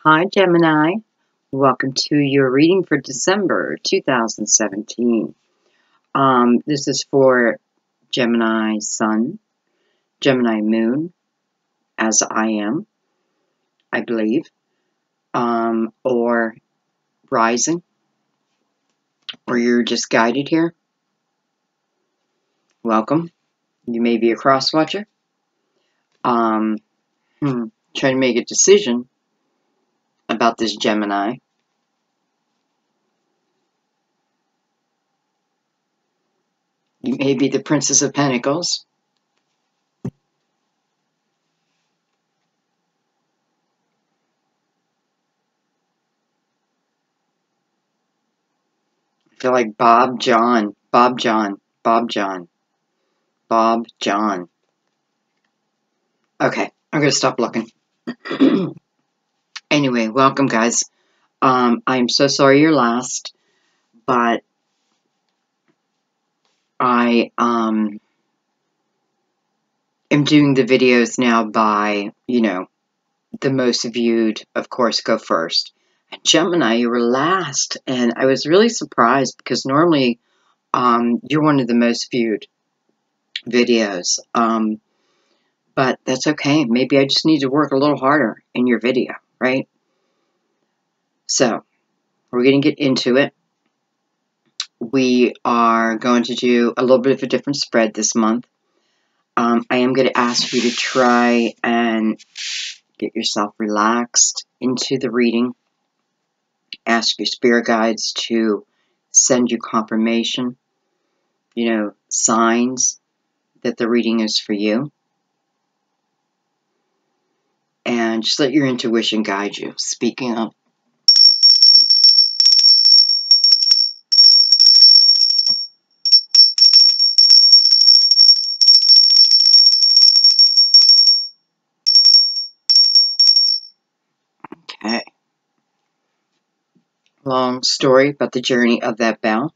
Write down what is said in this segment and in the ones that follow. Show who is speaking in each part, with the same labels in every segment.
Speaker 1: Hi, Gemini. Welcome to your reading for December 2017. This is for Gemini Sun, Gemini Moon, as I am, I believe, or Rising, or you're just guided here. Welcome. You may be a cross-watcher. Trying to make a decision about this Gemini. You may be the Princess of Pentacles. I feel like Bob John. Okay, I'm going to stop looking. Anyway, welcome, guys. I'm so sorry you're last, but I am doing the videos now by, the most viewed, of course, go first. And Gemini, you were last, and I was really surprised because normally you're one of the most viewed videos. But that's okay. Maybe I just need to work a little harder in your video, right? So, we're going to get into it. We are going to do a little bit of a different spread this month. I am going to ask you to try and get yourself relaxed into the reading. Ask your spirit guides to send you confirmation, signs that the reading is for you. And just let your intuition guide you. Speaking of, okay. Long story about the journey of that bell.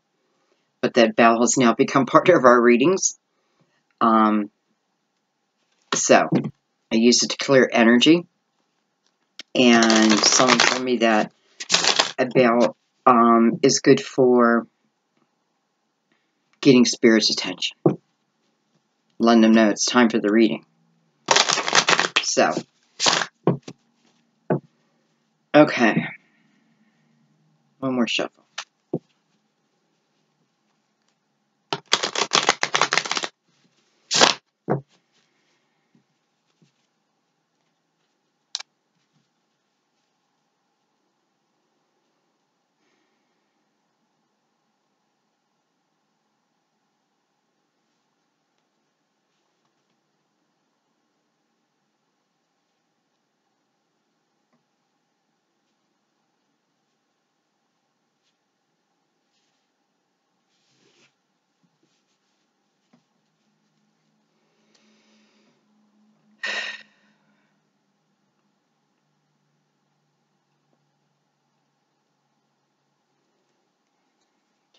Speaker 1: But that bell has now become part of our readings. So, I use it to clear energy. And someone told me that a bell is good for getting spirit's attention. Letting them know it's time for the reading. So, okay. One more shuffle.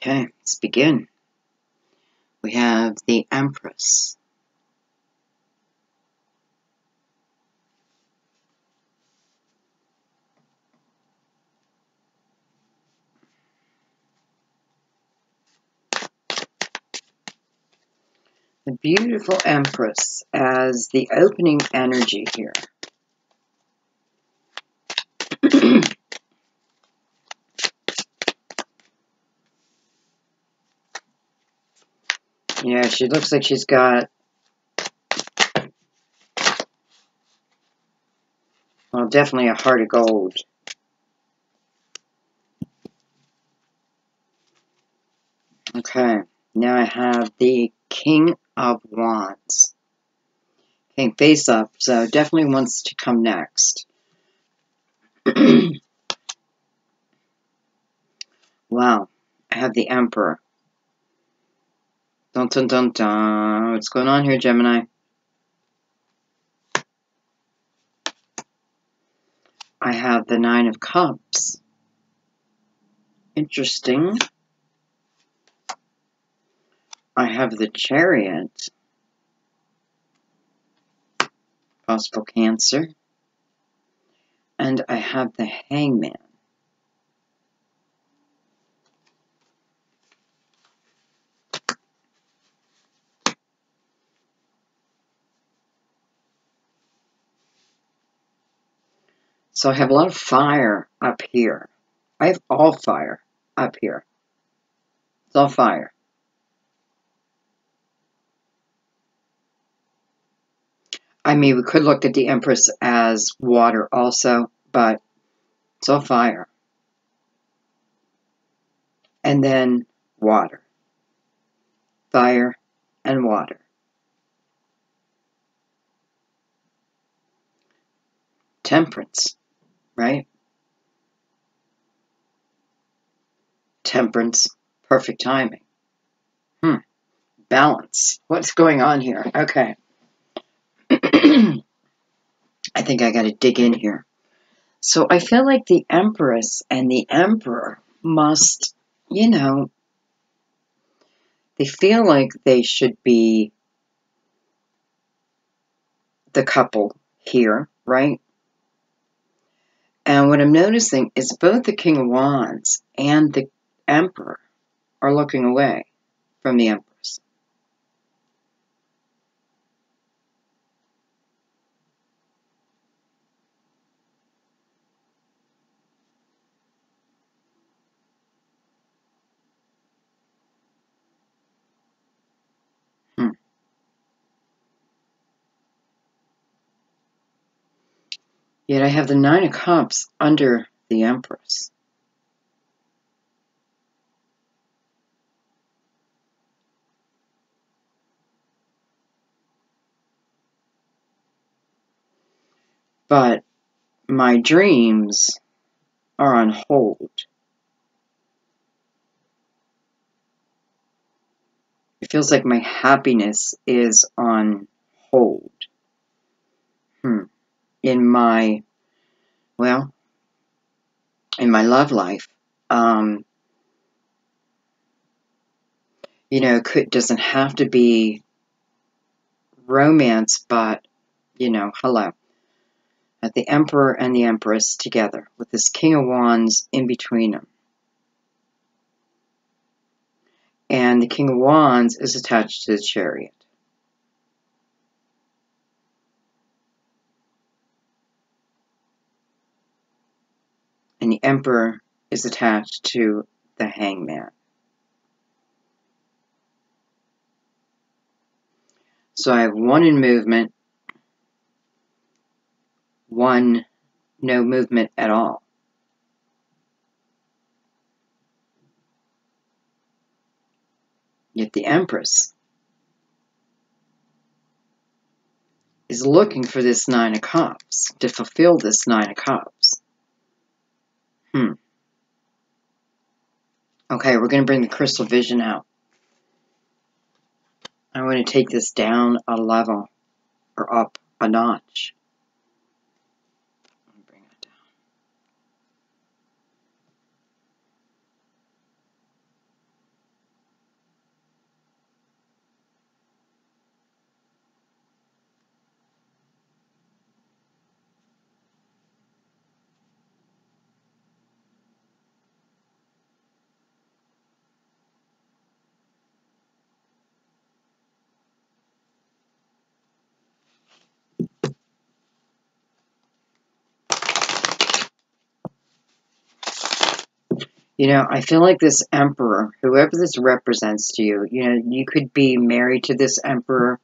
Speaker 1: Okay, let's begin. We have the Empress. The beautiful Empress as the opening energy here. Yeah, she looks like she's got, well, definitely a heart of gold. Okay, now I have the King of Wands. King face up, so definitely wants to come next. Wow, I have the Emperor. Dun dun dun dun. What's going on here, Gemini? I have the Nine of Cups. Interesting. I have the Chariot. Possible Cancer. and I have the Hangman. So I have a lot of fire up here. I have all fire up here. It's all fire. I mean, we could look at the Empress as water also, but it's all fire. And then water. Fire and water. Temperance, right? Temperance, perfect timing. Balance. What's going on here? Okay. I think I got to dig in here. So I feel like the Empress and the Emperor must, you know, they feel like they should be the couple here, right? And what I'm noticing is both the King of Wands and the Emperor are looking away from the Empress. Yet I have the Nine of Cups under the Empress. But my dreams are on hold. It feels like my happiness is on hold. In my, well, in my love life. You know, doesn't have to be romance, but, you know, hello. At the Emperor and the Empress together, with this King of Wands in between them. And the King of Wands is attached to the Chariot. And the Emperor is attached to the Hangman. So I have one in movement, one no movement at all. Yet the Empress is looking for this Nine of Cups, to fulfill this Nine of Cups. Okay, we're going to bring the crystal vision out. I want to take this down a level, or up a notch. Bring it down. You know, I feel like this Emperor, whoever this represents to you, you know, you could be married to this Emperor,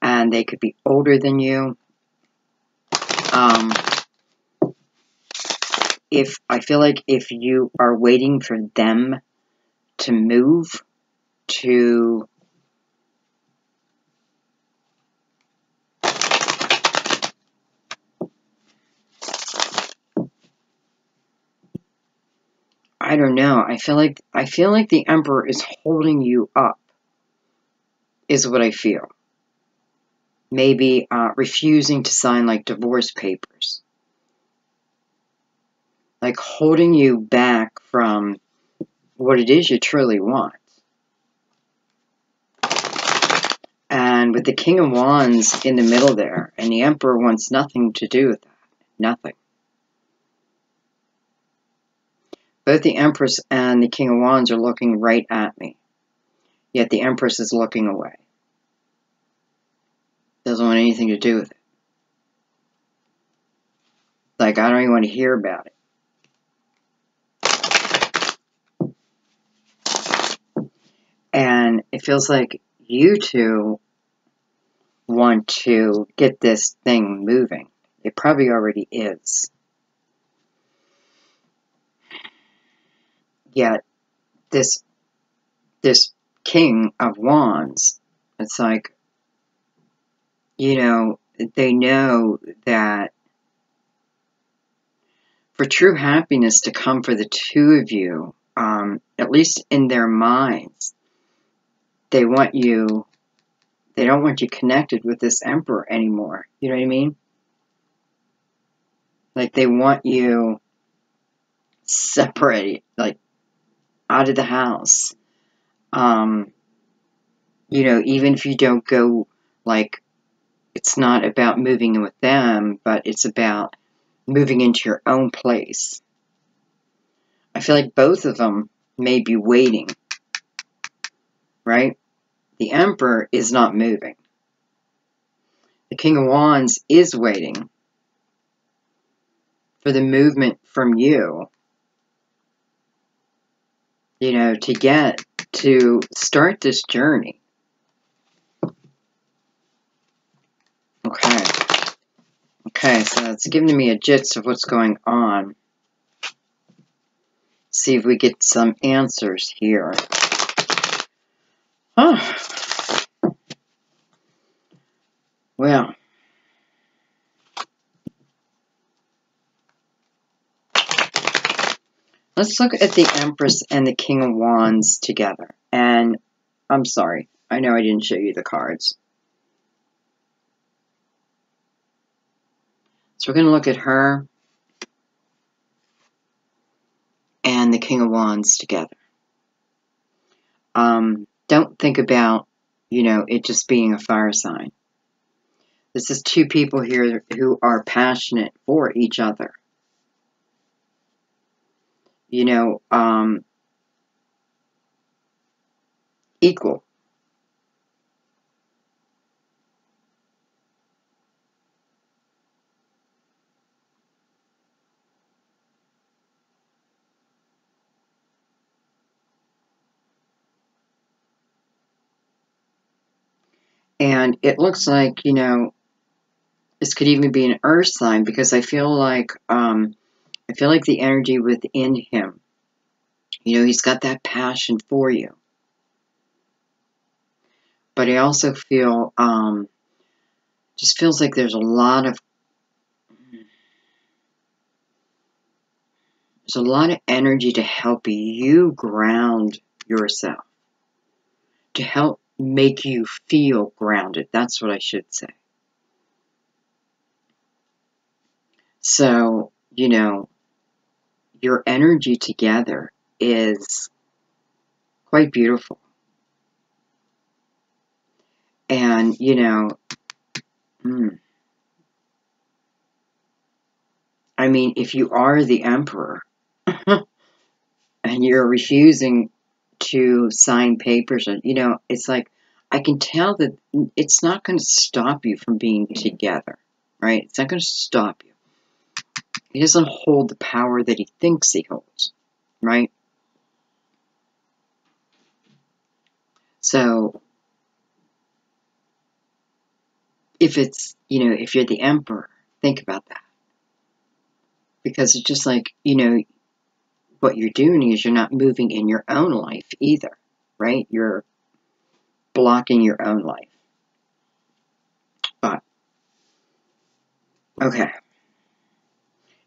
Speaker 1: and they could be older than you. I feel like if you are waiting for them to move to I don't know. I feel like the Emperor is holding you up, is what I feel. Maybe refusing to sign like divorce papers. Like holding you back from what it is you truly want. And with the King of Wands in the middle there, and the Emperor wants nothing to do with that. Nothing. Both the Empress and the King of Wands are looking right at me. Yet the Empress is looking away. Doesn't want anything to do with it. Like, I don't even want to hear about it. And it feels like you two want to get this thing moving. It probably already is. Yet, this King of Wands, it's like, you know, they know that for true happiness to come for the two of you, at least in their minds, they don't want you connected with this Emperor anymore. You know what I mean? Like, they want you separated, like, out of the house. You know, even if you don't go, like, it's not about moving in with them, but it's about moving into your own place. I feel like both of them may be waiting, right? The Emperor is not moving. The King of Wands is waiting for the movement from you, you know, to start this journey. Okay, so it's giving me a gist of what's going on. See if we get some answers here. Oh. Well. Let's look at the Empress and the King of Wands together. And I'm sorry, I know I didn't show you the cards. So we're going to look at her and the King of Wands together. Don't think about, you know, it just being a fire sign. This is two people here who are passionate for each other. You know, equal. And it looks like, you know, this could even be an earth sign, because I feel like the energy within him, you know, he's got that passion for you. But I also feel, just feels like there's a lot of energy to help you ground yourself, to help make you feel grounded. That's what I should say. So, you know, your energy together is quite beautiful. And, you know, I mean, if you are the Emperor and you're refusing to sign papers, and, you know, it's like, I can tell that it's not going to stop you from being together, right? It's not going to stop you. He doesn't hold the power that he thinks he holds, right? So, if it's, you know, if you're the Emperor, think about that. Because it's just like, you know, what you're doing is you're not moving in your own life either, right? You're blocking your own life. But, okay.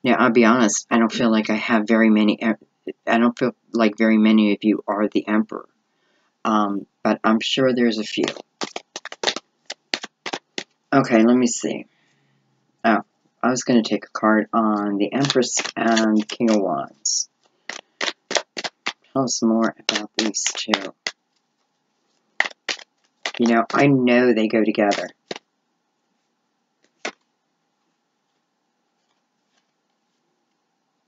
Speaker 1: Now, I'll be honest, I don't feel like I have very many, I don't feel like very many of you are the Emperor. But I'm sure there's a few. Okay, let me see. Oh, I was going to take a card on the Empress and King of Wands. Tell us more about these two. You know, I know they go together.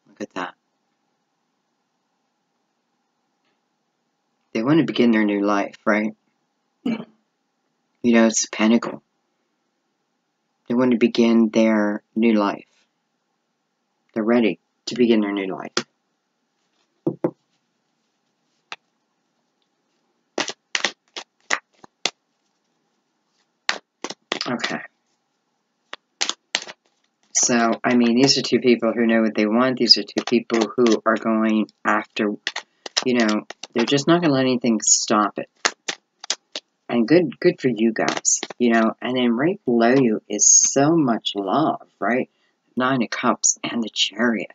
Speaker 1: Look at that. want to begin their new life, right? You know, it's a pentacle. They want to begin their new life. They're ready to begin their new life. Okay. So, I mean, these are two people who know what they want. These are two people who are going after, you know, they're just not going to let anything stop it. And good for you guys, you know. And then right below you is so much love, right? Nine of Cups and the Chariot.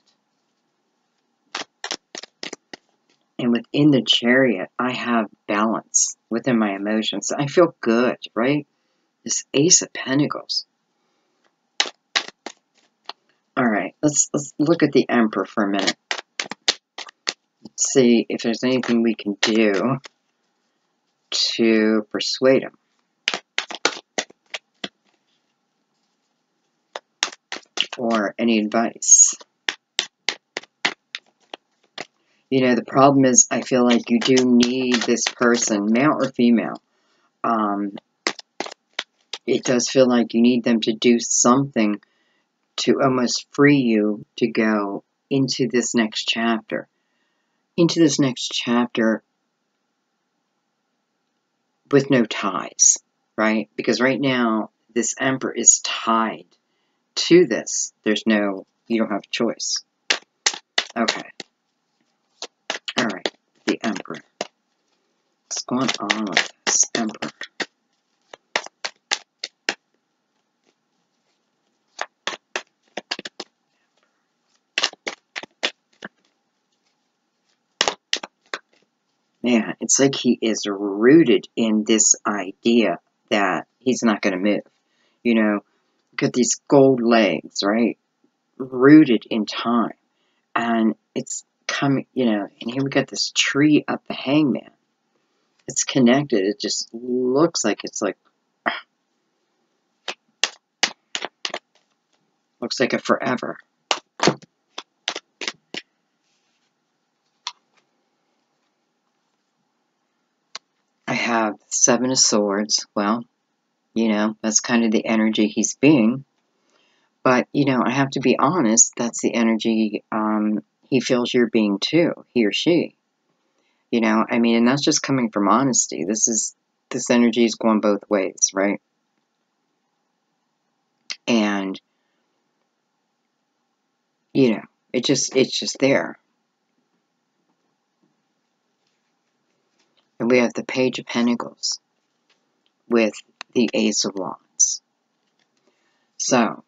Speaker 1: And within the Chariot, I have balance within my emotions. I feel good, right? This Ace of Pentacles. All right, let's look at the Emperor for a minute. Let's see if there's anything we can do to persuade him. Or any advice. You know, the problem is I feel like you do need this person, male or female. It does feel like you need them to do something to almost free you to go into this next chapter. Into this next chapter with no ties, right? Because right now, this Emperor is tied to this. There's no, you don't have a choice. Okay. All right. The Emperor. What's going on with this Emperor? Man, it's like he is rooted in this idea that he's not going to move. You know, look at these gold legs, right? Rooted in time. And it's coming, you know, and here we got this tree up the hangman. It's connected. It just looks like it's like, looks like a forever. I have the Seven of Swords. Well, you know, that's kind of the energy he's being. But, you know, I have to be honest, that's the energy he feels you're being too, he or she. You know, I mean, and that's just coming from honesty. This energy is going both ways, right? And, you know, it's just there. And we have the Page of Pentacles with the Ace of Wands. So,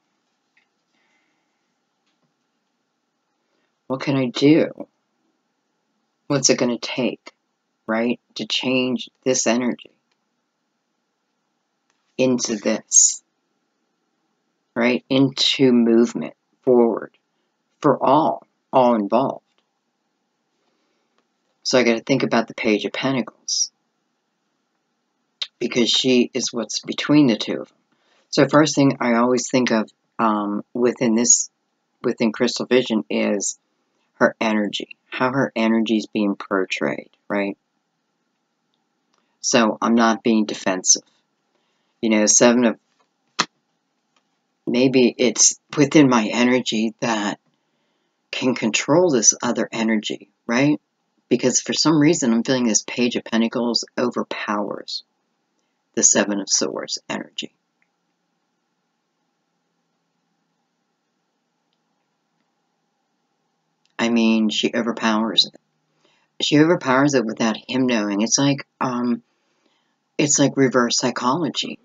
Speaker 1: what can I do? What's it going to take, right, to change this energy into this, right, into movement forward for all involved? So I got to think about the Page of Pentacles because she is what's between the two of them. So first thing I always think of within Crystal Vision is her energy, how her energy is being portrayed, right? So I'm not being defensive. You know, maybe it's within my energy that can control this other energy, right? Because for some reason I'm feeling this Page of Pentacles overpowers the Seven of Swords energy. I mean, she overpowers it. She overpowers it without him knowing. It's like reverse psychology.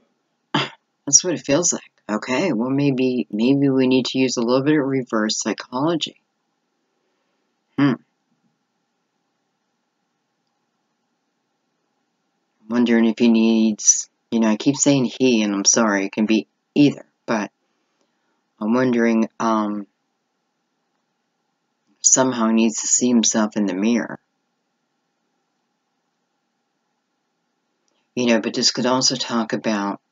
Speaker 1: That's what it feels like. Okay, well maybe we need to use a little bit of reverse psychology. Wondering if he needs, you know, I keep saying he, and I'm sorry, it can be either, but I'm wondering, somehow he needs to see himself in the mirror. You know, but this could also talk about,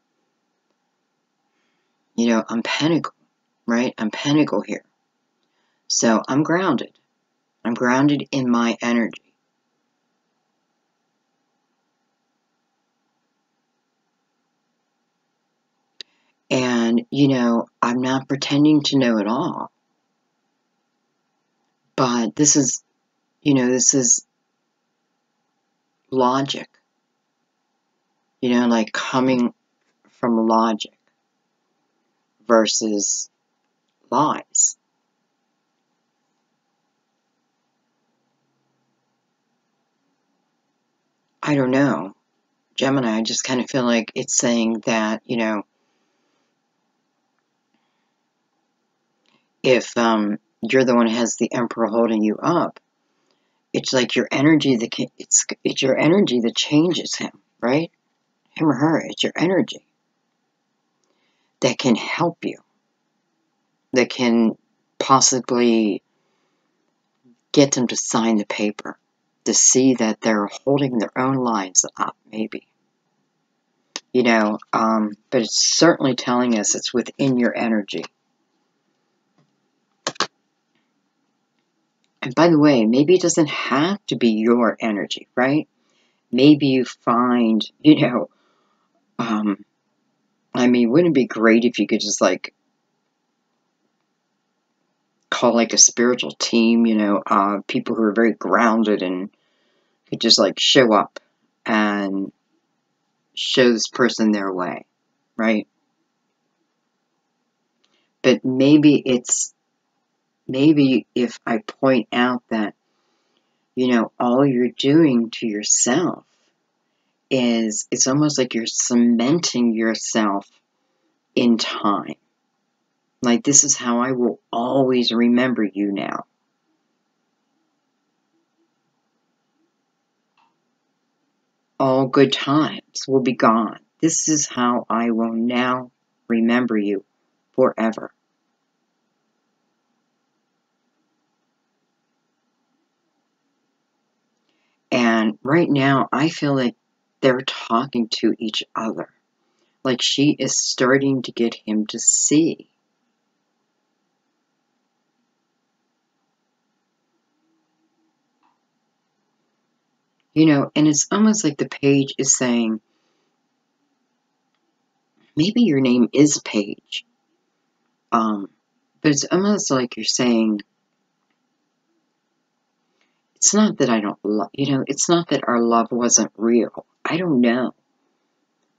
Speaker 1: you know, I'm Pentacle, right? I'm Pentacle here. So I'm grounded. I'm grounded in my energy. And, you know, I'm not pretending to know it all. But this is, you know, this is logic. You know, like coming from logic versus lies. I don't know. Gemini, I just kind of feel like it's saying that, you know, if you're the one who has the emperor holding you up, it's like your energy that it's your energy that changes him, right? Him or her. It's your energy that can help you, that can possibly get them to sign the paper, to see that they're holding their own lives up, maybe. You know, but it's certainly telling us it's within your energy. And by the way, maybe it doesn't have to be your energy, right? Maybe you find, you know, I mean, wouldn't it be great if you could just like call like a spiritual team, you know, people who are very grounded and could just like show up and show this person their way, right? But maybe if I point out that, you know, all you're doing to yourself is, it's almost like you're cementing yourself in time. Like, this is how I will always remember you now. All good times will be gone. This is how I will now remember you forever. And right now, I feel like they're talking to each other. Like she is starting to get him to see. You know, and it's almost like the page is saying, maybe your name is Paige. But it's almost like you're saying, it's not that I don't love, you know, it's not that our love wasn't real. I don't know.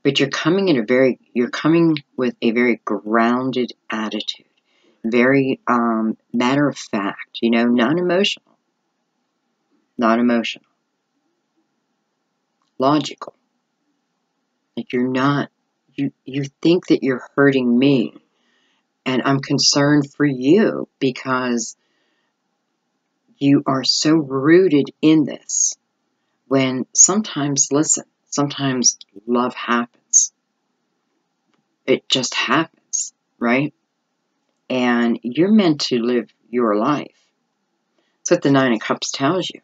Speaker 1: But you're coming with a very grounded attitude. Very matter of fact, you know, non-emotional. Not emotional. Logical. Like you're not, you think that you're hurting me. And I'm concerned for you because you are so rooted in this. When sometimes, listen, sometimes love happens. It just happens, right? And you're meant to live your life. That's what the Nine of Cups tells you.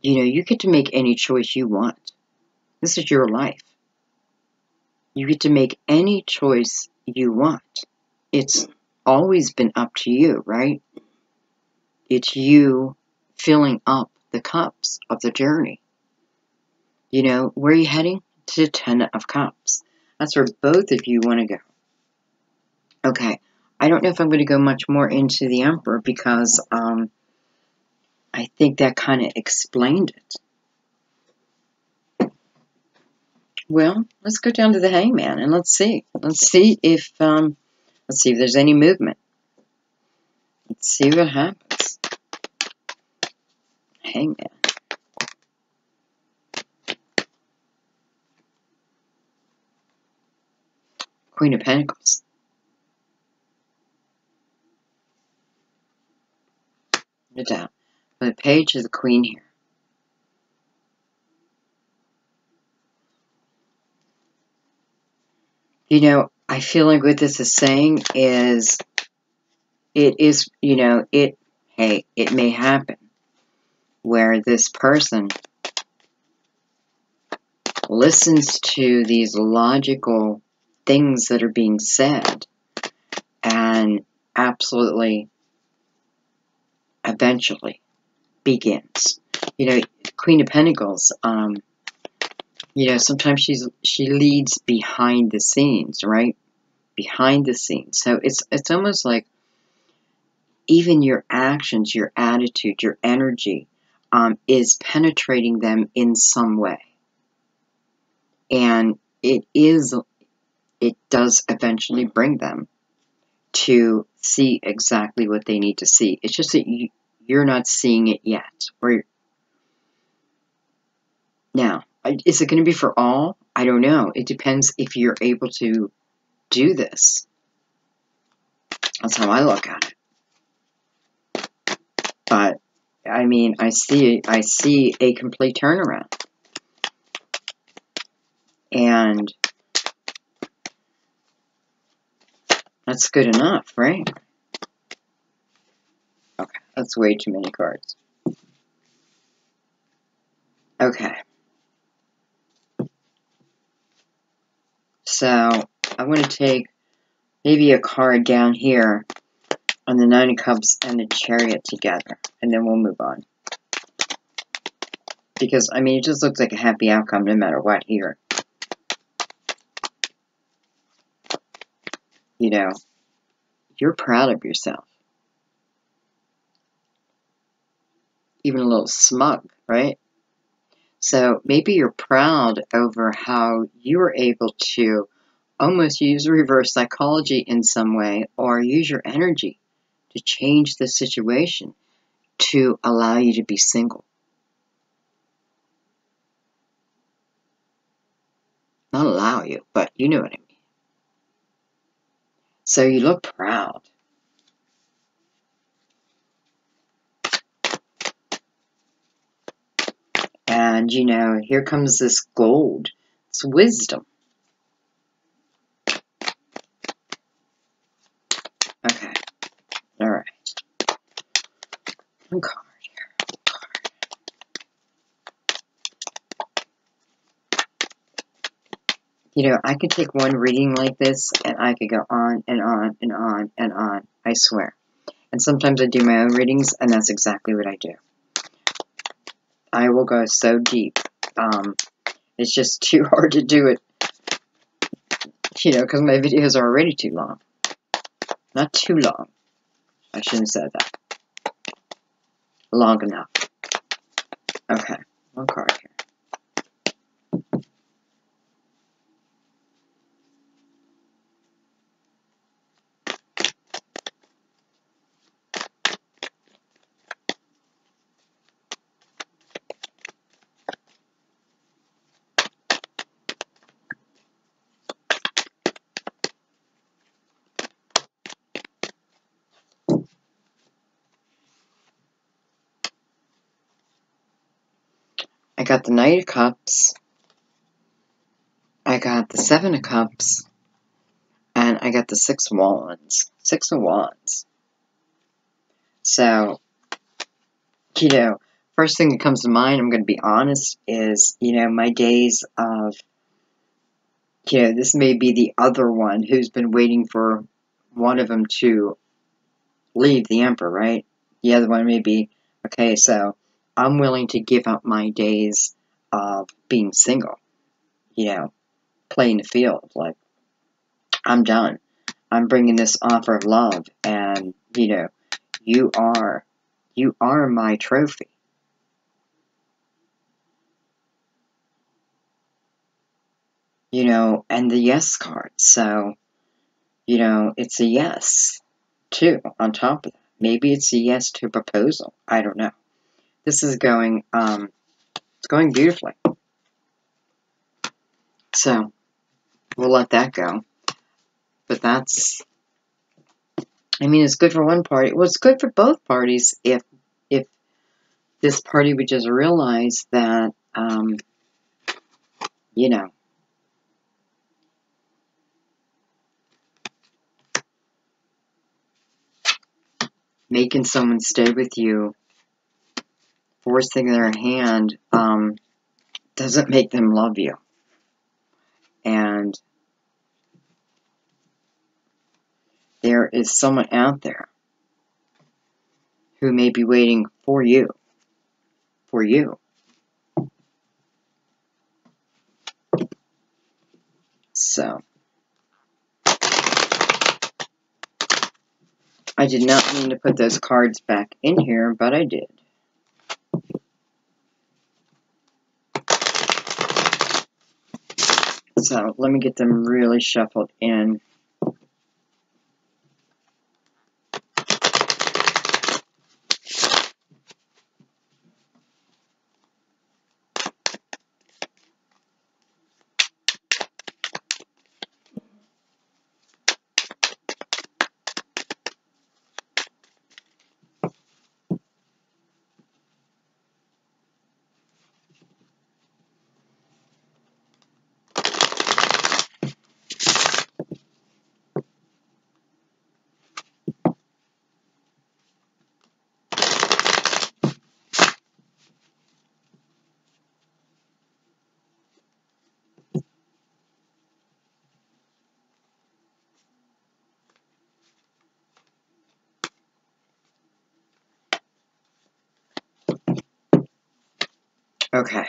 Speaker 1: You know, you get to make any choice you want. This is your life. You get to make any choice you want. It's always been up to you, right? It's you filling up the cups of the journey. You know, where are you heading? To the Ten of Cups. That's where both of you want to go. Okay, I don't know if I'm going to go much more into the Emperor because I think that kind of explained it. Well, let's go down to the Hangman and let's see. Let's see if there's any movement. Let's see what happens. Hangman. Queen of Pentacles. No doubt. The Page of the Queen here. You know, I feel like what this is saying is, you know, it may happen where this person listens to these logical things that are being said and absolutely eventually begins. You know, Queen of Pentacles, you know, sometimes she leads behind the scenes, right? behind the scenes. So it's almost like even your actions, your attitude, your energy is penetrating them in some way. And it does eventually bring them to see exactly what they need to see. It's just that you're not seeing it yet. Now, is it going to be for all? I don't know. It depends if you're able to do this. That's how I look at it. But I mean, I see a complete turnaround. And that's good enough, right? Okay, that's way too many cards. Okay. So, I want to take maybe a card down here on the Nine of Cups and the Chariot together, and then we'll move on. Because, I mean, it just looks like a happy outcome no matter what here. You know, you're proud of yourself. Even a little smug, right? So maybe you're proud over how you were able to almost use reverse psychology in some way, or use your energy to change the situation to allow you to be single. Not allow you, but you know what I mean. So you look proud. And, you know, here comes this gold. It's wisdom. Okay. All right. One card here. You know, I could take one reading like this, and I could go on and on and on and on. I swear. And sometimes I do my own readings, and that's exactly what I do. I will go so deep. It's just too hard to do it, you know, because my videos are already too long. Not too long. I shouldn't have said that. Long enough. Okay, one card here. I got the Knight of Cups, I got the Seven of Cups, and I got the Six of Wands. Six of Wands. So, you know, first thing that comes to mind, I'm going to be honest, is, you know, my days of, you know, this may be the other one who's been waiting for one of them to leave the Emperor, right? The other one may be, okay, so I'm willing to give up my days of being single, you know, playing the field. Like, I'm done. I'm bringing this offer of love, and, you know, you are my trophy. You know, and the yes card. So, you know, it's a yes, too, on top of that. Maybe it's a yes to a proposal. I don't know. This is going, it's going beautifully. So, we'll let that go. But that's, I mean, it's good for one party. Well, it's good for both parties if this party would just realize that, you know, making someone stay with you, forcing their hand, doesn't make them love you. And there is someone out there who may be waiting for you. For you. So, I did not mean to put those cards back in here, but I did. So let me get them really shuffled in. Okay.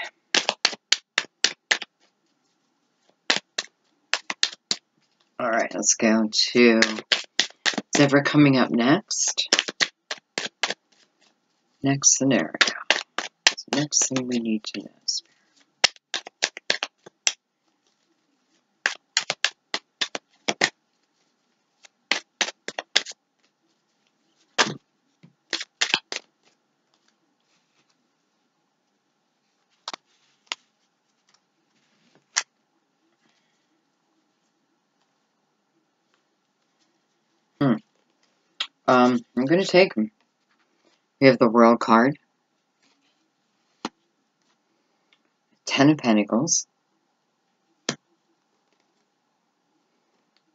Speaker 1: All right, let's go to whatever coming up next. Next scenario. So next thing we need to know is I'm going to take them. We have the World card, Ten of Pentacles,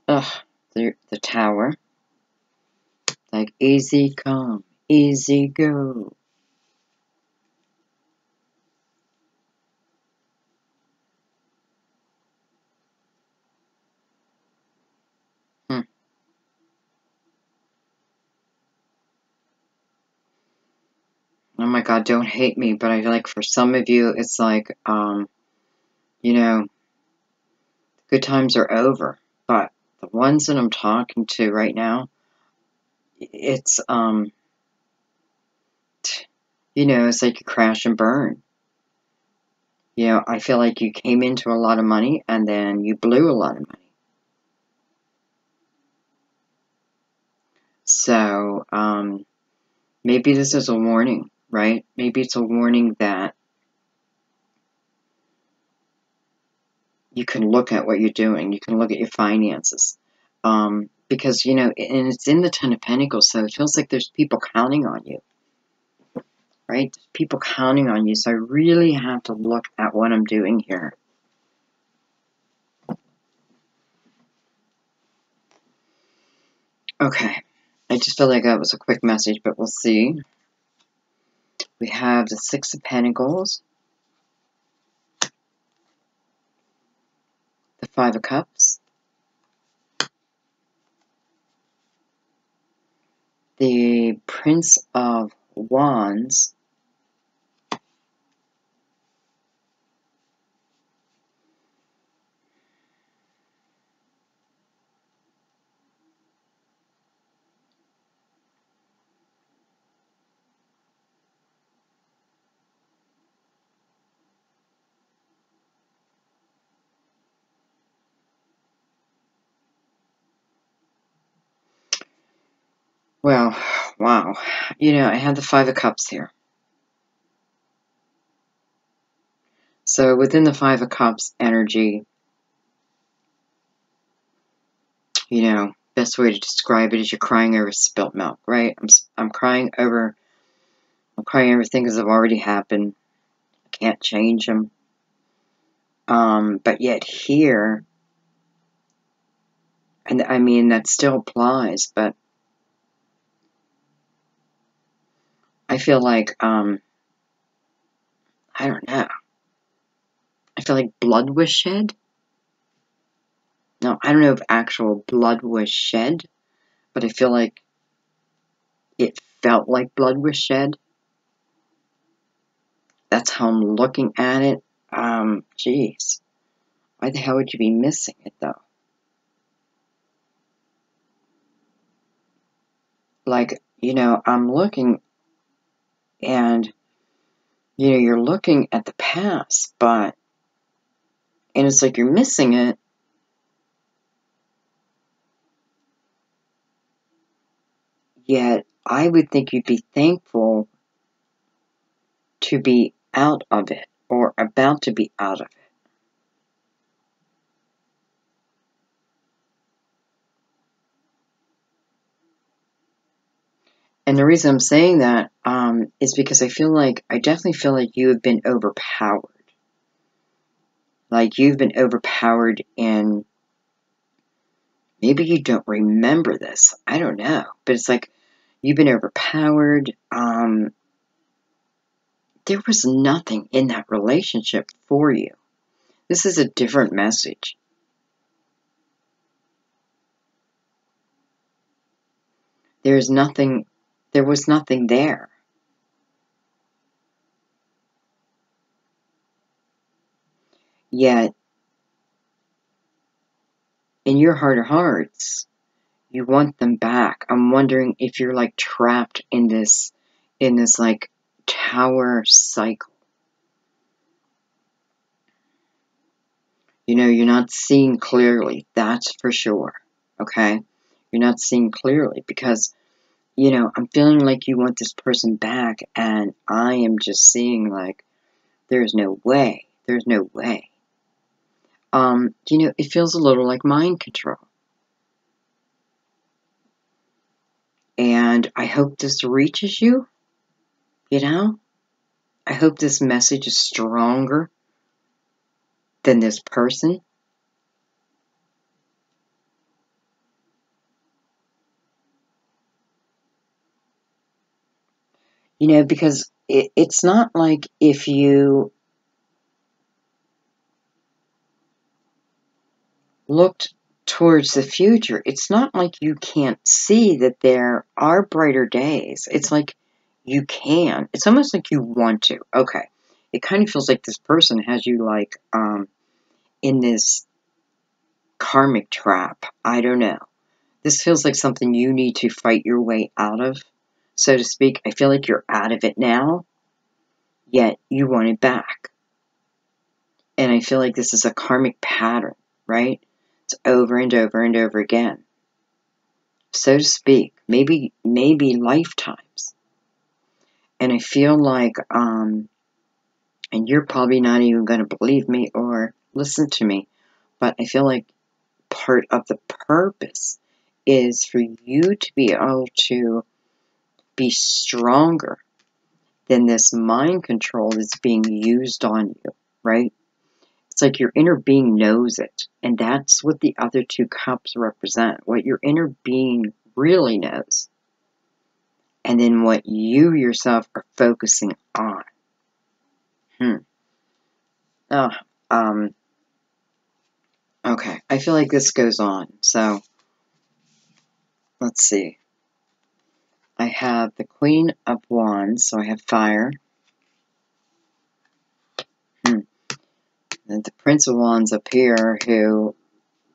Speaker 1: the Tower, like easy come, easy go. Oh my God, don't hate me, but I feel like for some of you, it's like, you know, good times are over. But the ones that I'm talking to right now, it's, you know, it's like you crash and burn. You know, I feel like you came into a lot of money and then you blew a lot of money. So, maybe this is a warning, right? Maybe it's a warning that you can look at what you're doing. You can look at your finances. Because, you know, and it's in the Ten of Pentacles, so it feels like there's people counting on you, right? People counting on you. So I really have to look at what I'm doing here. Okay. I just feel like that was a quick message, but we'll see. We have the Six of Pentacles, the Five of Cups, the Prince of Wands, well, wow. You know, I had the Five of Cups here. So within the Five of Cups energy, you know, best way to describe it is you're crying over spilt milk, right? I'm crying over things that have already happened. I can't change them. But yet here, and I mean, that still applies, but I feel like, I don't know. I feel like blood was shed. No, I don't know if actual blood was shed, but I feel like it felt like blood was shed. That's how I'm looking at it. Geez. Why the hell would you be missing it, though? like, I'm looking and, you're looking at the past, and it's like you're missing it. Yet, I would think you'd be thankful to be out of it or about to be out of it. And the reason I'm saying that is because I definitely feel like you have been overpowered. Like you've been overpowered in, maybe you don't remember this. I don't know. But it's like you've been overpowered. There was nothing in that relationship for you. This is a different message. There was nothing there. Yet, in your heart of hearts, you want them back. I'm wondering if you're like trapped in this like tower cycle. You're not seeing clearly. That's for sure. Okay? You're not seeing clearly because, I'm feeling like you want this person back, and I am just seeing like, there's no way. There's no way. It feels a little like mind control. And I hope this reaches you, I hope this message is stronger than this person. Because it's not like if you looked towards the future, it's not like you can't see that there are brighter days. It's like you can. It's almost like you want to. Okay. It kind of feels like this person has you like in this karmic trap. I don't know. This feels like something you need to fight your way out of, so to speak. I feel like you're out of it now, yet you want it back. And I feel like this is a karmic pattern, right? It's over and over and over again, so to speak. Maybe lifetimes. And I feel like, and you're probably not even going to believe me or listen to me, but I feel like part of the purpose is for you to be able to be stronger than this mind control that's being used on you, right? It's like your inner being knows it, and that's what the other two cups represent, what your inner being really knows, and then what you yourself are focusing on. Oh, okay, I feel like this goes on, so let's see. I have the Queen of Wands, so I have fire. And the Prince of Wands up here, who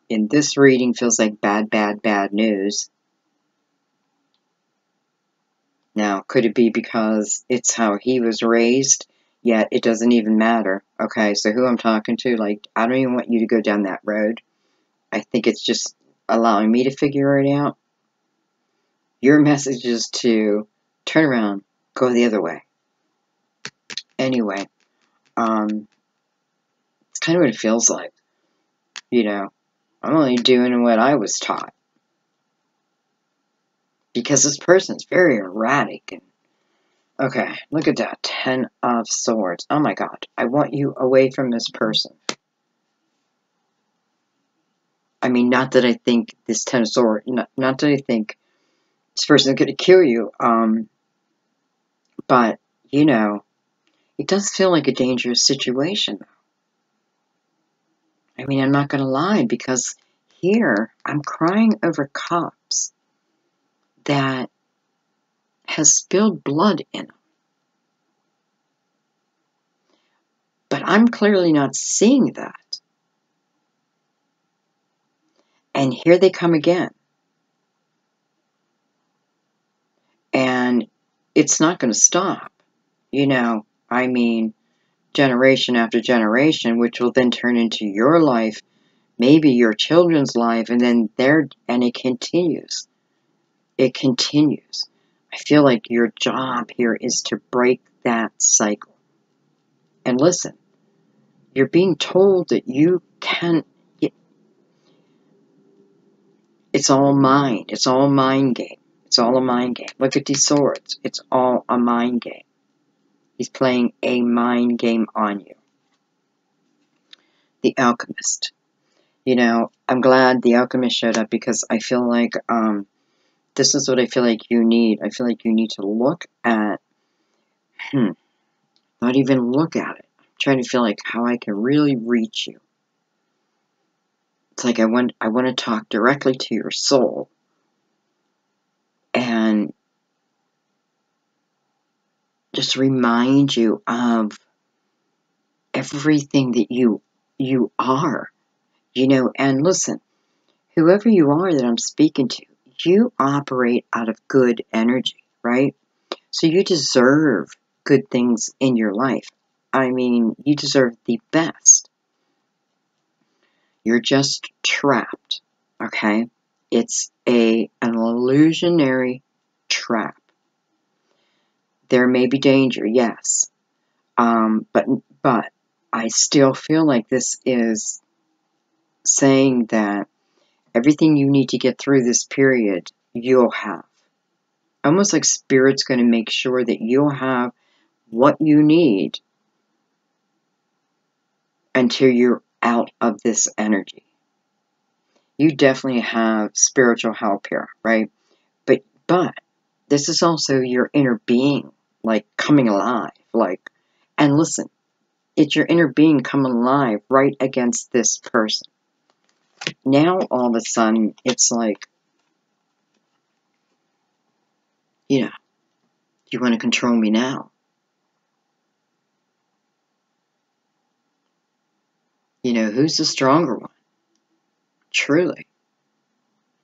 Speaker 1: in this reading feels like bad, bad, bad news. Now, could it be because it's how he was raised, yet it doesn't even matter? Okay, so who I'm talking to, like, I don't even want you to go down that road. I think it's just allowing me to figure it out. Your message is to turn around, go the other way. Anyway, it's kind of what it feels like. I'm only doing what I was taught. Because this person's very erratic. And okay, look at that. 10 of Swords. Oh my God. I want you away from this person. I mean, not that I think this 10 of Swords, not that I think this person is going to kill you. But, it does feel like a dangerous situation. I mean, I'm not going to lie, because here I'm crying over cups that has spilled blood in them. But I'm clearly not seeing that. And here they come again. it's not going to stop. You know, I mean, generation after generation, which will then turn into your life, maybe your children's life, and then and it continues. It continues. I feel like your job here is to break that cycle. And listen, you're being told that you can, it's all mind. It's all a mind game. It's all a mind game. Look at these swords. It's all a mind game. He's playing a mind game on you. The Alchemist. You know, I'm glad the Alchemist showed up because I feel like this is what I feel like you need. I feel like you need to look at, not even look at it. I'm trying to feel like how I can really reach you. It's like I want to talk directly to your soul and just remind you of everything that you are, you know. And listen, whoever you are that I'm speaking to, you operate out of good energy, right? So you deserve good things in your life. I mean, you deserve the best. You're just trapped, okay? It's an illusionary trap. There may be danger, yes, but I still feel like this is saying that everything you need to get through this period, you'll have. Almost like Spirit's going to make sure that you'll have what you need until you're out of this energy. You definitely have spiritual help here, right? But this is also your inner being, like, coming alive. Like, and listen, it's your inner being coming alive right against this person. Now, all of a sudden, it's like, you know, you want to control me now. You know, who's the stronger one? Truly.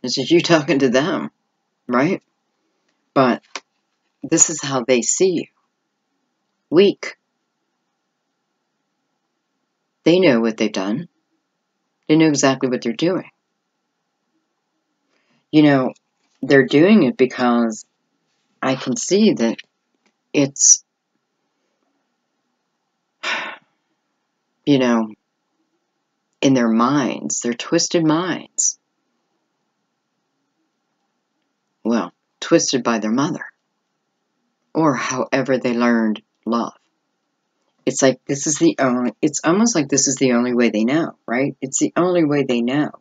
Speaker 1: This is you talking to them, right? But this is how they see you. Weak. They know what they've done. They know exactly what they're doing. You know, they're doing it because I can see that it's, you know, in their minds, their twisted minds. Well, twisted by their mother. Or however they learned love. It's like it's almost like this is the only way they know, right? It's the only way they know.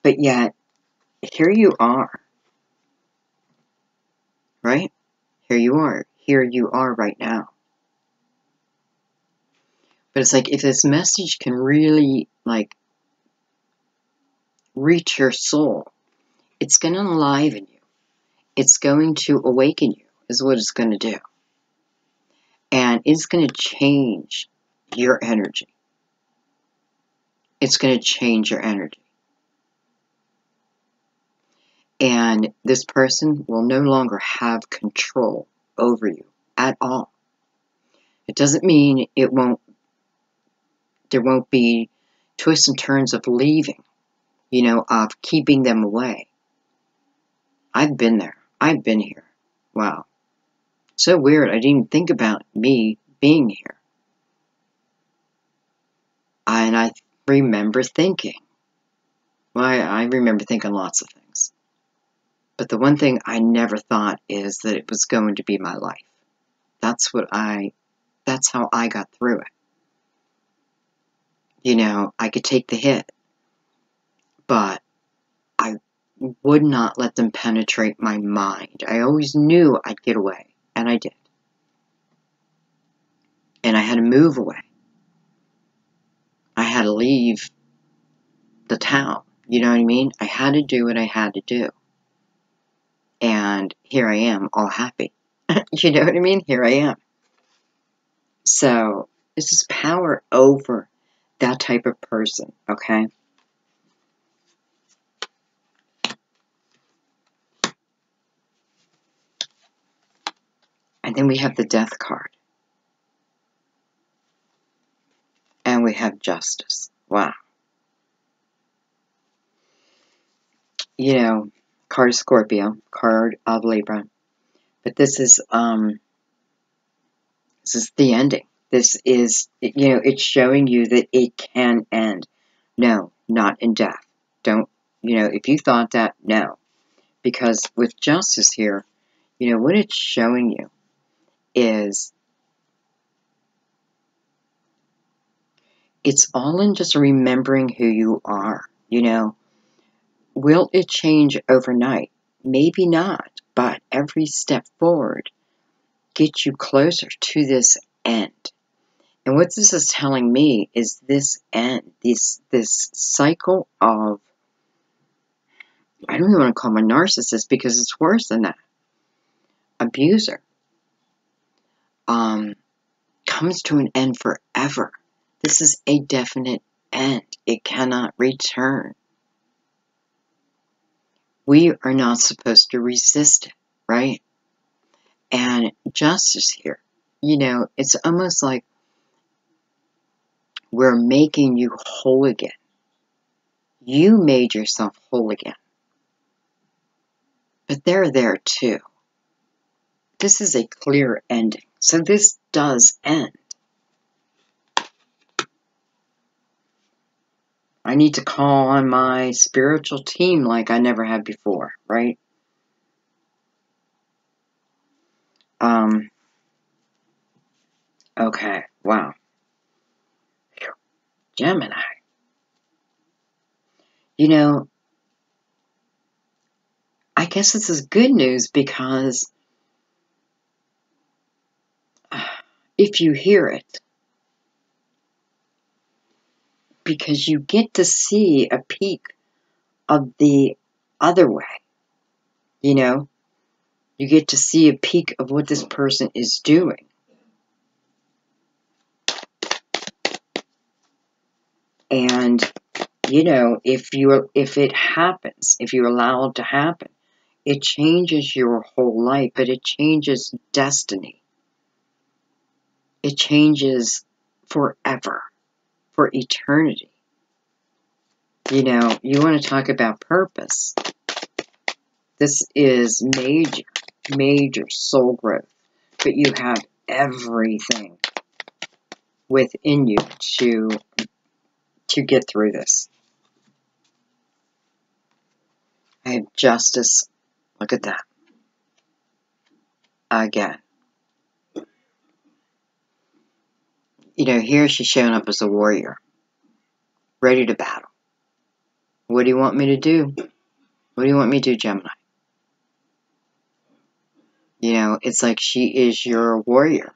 Speaker 1: But yet, here you are, right? Here you are. Here you are right now. But it's like if this message can really, like, reach your soul, it's going to enliven you. It's going to awaken you, is what it's going to do. And it's going to change your energy. It's going to change your energy. And this person will no longer have control over you at all. It doesn't mean there won't be twists and turns of leaving, you know, of keeping them away. I've been there. I've been here. Wow. So weird. I didn't even think about me being here. And I remember thinking. Well, I remember thinking lots of things. But the one thing I never thought is that it was going to be my life. That's how I got through it. You know, I could take the hit, but I would not let them penetrate my mind. I always knew I'd get away, and I did. And I had to move away. I had to leave the town. You know what I mean? I had to do what I had to do. And here I am, all happy. You know what I mean? Here I am. So, this is power over that type of person, okay? Then we have the Death card. And we have Justice. Wow. You know, card of Scorpio, card of Libra. But this is the ending. This is, you know, it's showing you that it can end. No, not in death. Don't, you know, if you thought that, no. Because with Justice here, you know, what it's showing you is it's all in just remembering who you are, you know. Will it change overnight? Maybe not, but every step forward gets you closer to this end. And what this is telling me is this end, this cycle of, I don't even want to call him a narcissist because it's worse than that, abuser, comes to an end forever. This is a definite end. It cannot return. We are not supposed to resist it, right? And Justice here, you know, it's almost like we're making you whole again. You made yourself whole again. But they're there too. This is a clear ending. So this does end. I need to call on my spiritual team like I never had before, right? Okay, wow. Gemini. You know, I guess this is good news because if you hear it, because you get to see a peek of the other way, you know? You get to see a peek of what this person is doing. And, you know, if it happens, if you allow it to happen, it changes your whole life, but it changes destiny. It changes forever, for eternity. You know, you want to talk about purpose. This is major, major soul growth. But you have everything within you to get through this. I have Justice. Look at that. Again. You know, here she's showing up as a warrior. Ready to battle. What do you want me to do? What do you want me to do, Gemini? You know, it's like she is your warrior.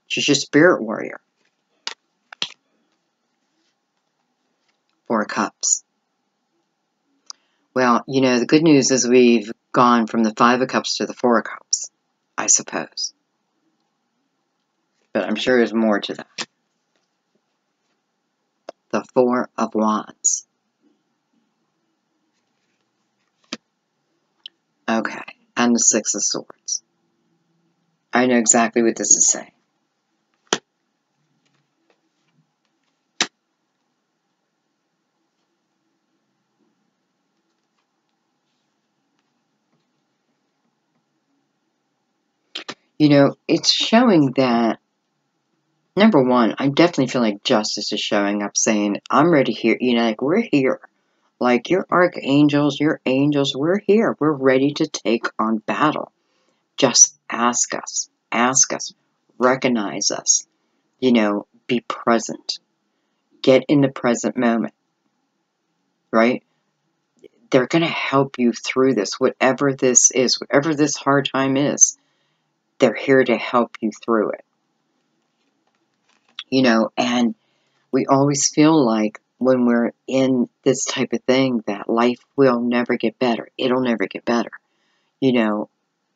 Speaker 1: She's your spirit warrior. Four of Cups. Well, you know, the good news is we've gone from the Five of Cups to the Four of Cups, I suppose. But I'm sure there's more to that. The Four of Wands. Okay, and the Six of Swords. I know exactly what this is saying. You know, it's showing that, number one, I definitely feel like Justice is showing up saying, I'm ready here. You know, like, we're here. Like, your archangels, your angels, we're here. We're ready to take on battle. Just ask us. Ask us. Recognize us. You know, be present. Get in the present moment. Right? They're going to help you through this. Whatever this is, whatever this hard time is, they're here to help you through it. You know, and we always feel like when we're in this type of thing that life will never get better. It'll never get better. You know,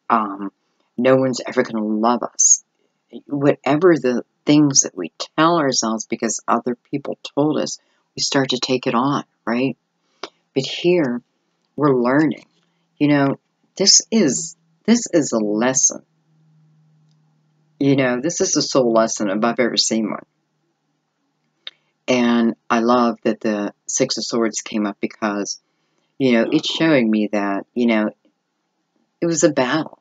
Speaker 1: no one's ever going to love us. Whatever the things that we tell ourselves because other people told us, we start to take it on, right? But here, we're learning. You know, this is a lesson You know, this is a soul lesson if I've ever seen one. And I love that the Six of Swords came up because, you know, it's showing me that, you know, it was a battle.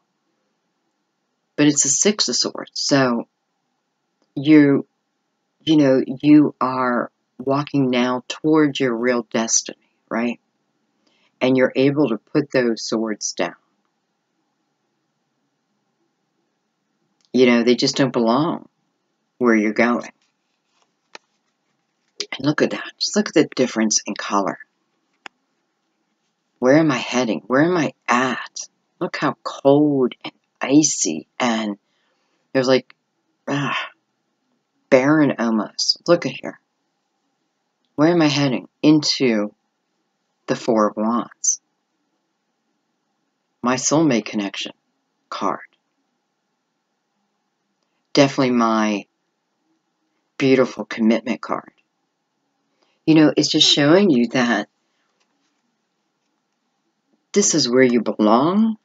Speaker 1: But it's a Six of Swords. So you know, you are walking now towards your real destiny, right? And you're able to put those swords down. You know, they just don't belong where you're going. And look at that. Just look at the difference in color. Where am I heading? Where am I at? Look how cold and icy, and there's like barren almost. Look at here. Where am I heading? Into the Four of Wands. My soulmate connection card. Definitely my beautiful commitment card. You know, it's just showing you that this is where you belong,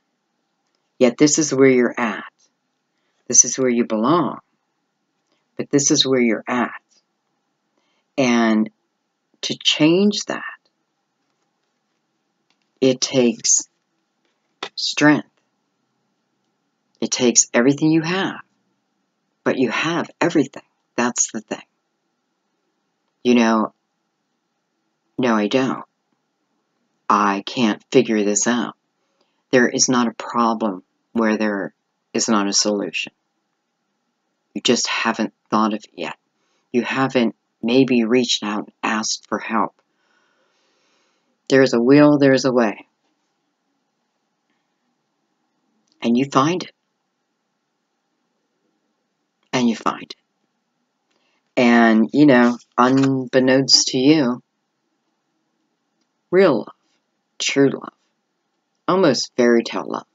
Speaker 1: yet this is where you're at. This is where you belong, but this is where you're at. And to change that, it takes strength. It takes everything you have, but you have everything. That's the thing. You know, no, I don't. I can't figure this out. There is not a problem where there is not a solution. You just haven't thought of it yet. You haven't maybe reached out and asked for help. There's a will, there's a way. And you find it. And you find it. And, you know, unbeknownst to you, real love, true love, almost fairy tale love,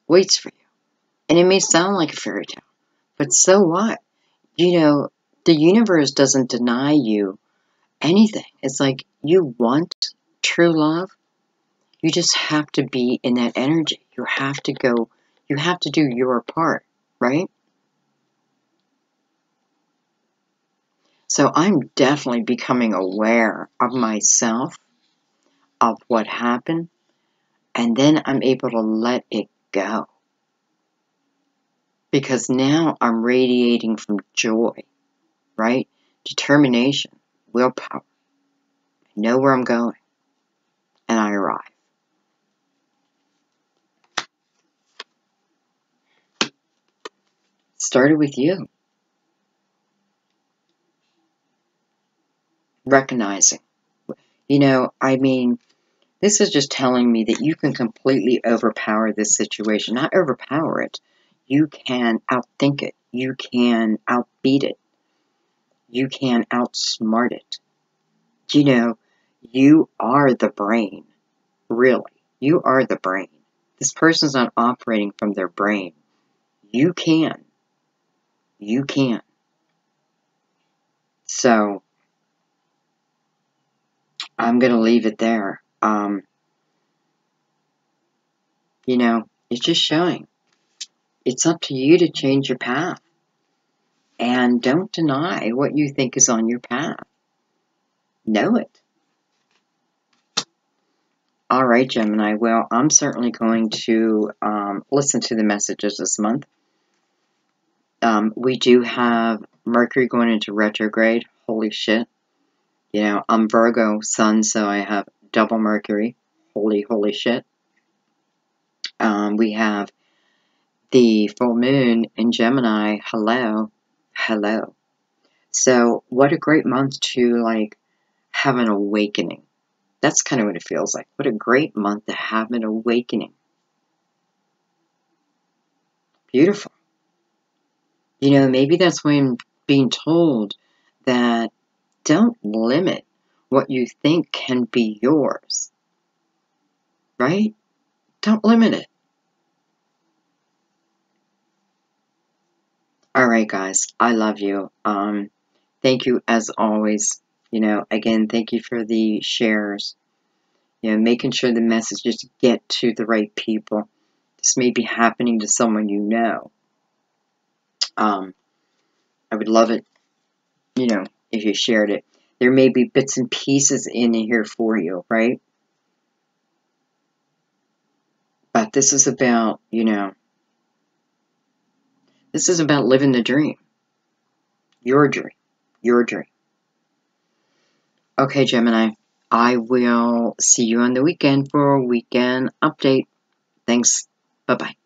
Speaker 1: waits for you. And it may sound like a fairy tale, but so what? You know, the universe doesn't deny you anything. It's like you want true love. You just have to be in that energy. You have to go, you have to do your part, right? So I'm definitely becoming aware of myself, of what happened, and then I'm able to let it go. Because now I'm radiating from joy, right? Determination, willpower. I know where I'm going, and I arrive. Started with you. Recognizing. You know, I mean, this is just telling me that you can completely overpower this situation. Not overpower it. You can outthink it. You can outbeat it. You can outsmart it. You know, you are the brain. Really. You are the brain. This person's not operating from their brain. You can. You can. So, I'm going to leave it there. You know, it's just showing. It's up to you to change your path. And don't deny what you think is on your path. Know it. All right, Gemini. Well, I'm certainly going to listen to the messages this month. We do have Mercury going into retrograde. Holy shit. You know, I'm Virgo sun, so I have double Mercury. Holy shit. We have the full moon in Gemini. Hello. So what a great month to like have an awakening. That's kind of what it feels like. What a great month to have an awakening. Beautiful. You know, maybe that's why I'm being told that don't limit what you think can be yours. Right? Don't limit it. All right, guys. I love you. Thank you as always. You know, again, thank you for the shares. You know, making sure the messages get to the right people. This may be happening to someone you know. I would love it, if you shared it. There may be bits and pieces in here for you, right? But this is about, this is about living the dream. Your dream. Your dream. Okay, Gemini. I will see you on the weekend for a weekend update. Thanks. Bye-bye.